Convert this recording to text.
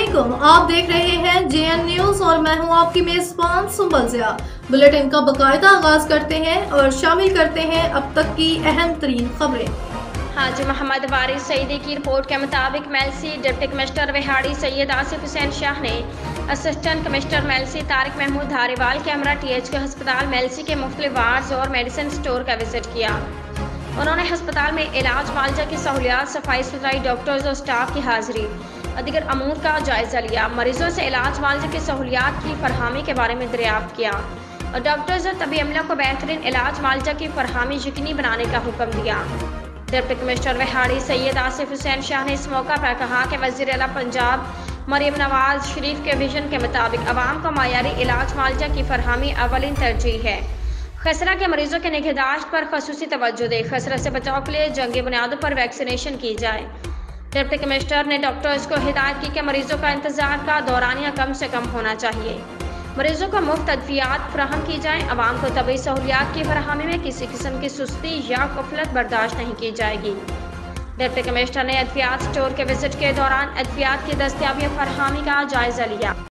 अस्सलामुअलैकुम, आप देख रहे हैं JN न्यूज और मैं हूं आपकी मेजबान सुंबल ज़िया। बुलेटिन का बाकायदा आगाज करते हैं और शामिल करते हैं अब तक की अहम तरीन खबरें। हाजी मोहम्मद वारिस सईदी की रिपोर्ट के मुताबिक मेलसी डिप्टी कमिश्नर विहाड़ी सैयद आसिफ हुसैन शाह ने असिस्टेंट कमिश्नर मेलसी तारिक महमूद धारीवाल के हमरा THK हस्पताल मेलसी के मुख्तलिफ वार्ड्स और मेडिसिन स्टोर का विजिट किया। उन्होंने हस्पताल में इलाज मुआवजा की सहूलियात, सफाई सुथराई, डॉक्टर्स और स्टाफ की हाजिरी और दीगर अमूर का जायजा लिया। मरीजों से इलाज मुआवजे की सहूलियात की फरहमी के बारे में दरियाफ्त किया और डॉक्टर्स और तबी अमला को बेहतरीन इलाज मुआवजा की फरहमी यकीनी बनाने का हुक्म दिया। डिप्टी कमिश्नर विहाड़ी सैयद आसिफ हुसैन शाह ने इस मौका पर कहा कि वज़ीर आला पंजाब मरियम नवाज शरीफ के विजन के मुताबिक आवाम को मायारी इलाज मुआवजा की फरहमी अवलिन तरजीह है। खसरा के मरीजों के निगहदाश्त पर खसूसी तवज्जो दे। खसरा से बचाव के लिए जंगी बुनियादों पर वैक्सीनेशन की जाए। डिप्टी कमिश्नर ने डॉक्टर्स को हिदायत की कि मरीजों का इंतजार का दौरानिया कम से कम होना चाहिए। मरीजों को मुफ्त अद्वियात फराहम की जाए। अवाम को तबी सहूलियात की फराहमी में किसी किस्म की सुस्ती या गफलत बर्दाश्त नहीं की जाएगी। डिप्टी कमिश्नर ने अद्वियात स्टोर के विजिट के दौरान अद्वियात की दस्तयाबी फरहमी का जायजा लिया।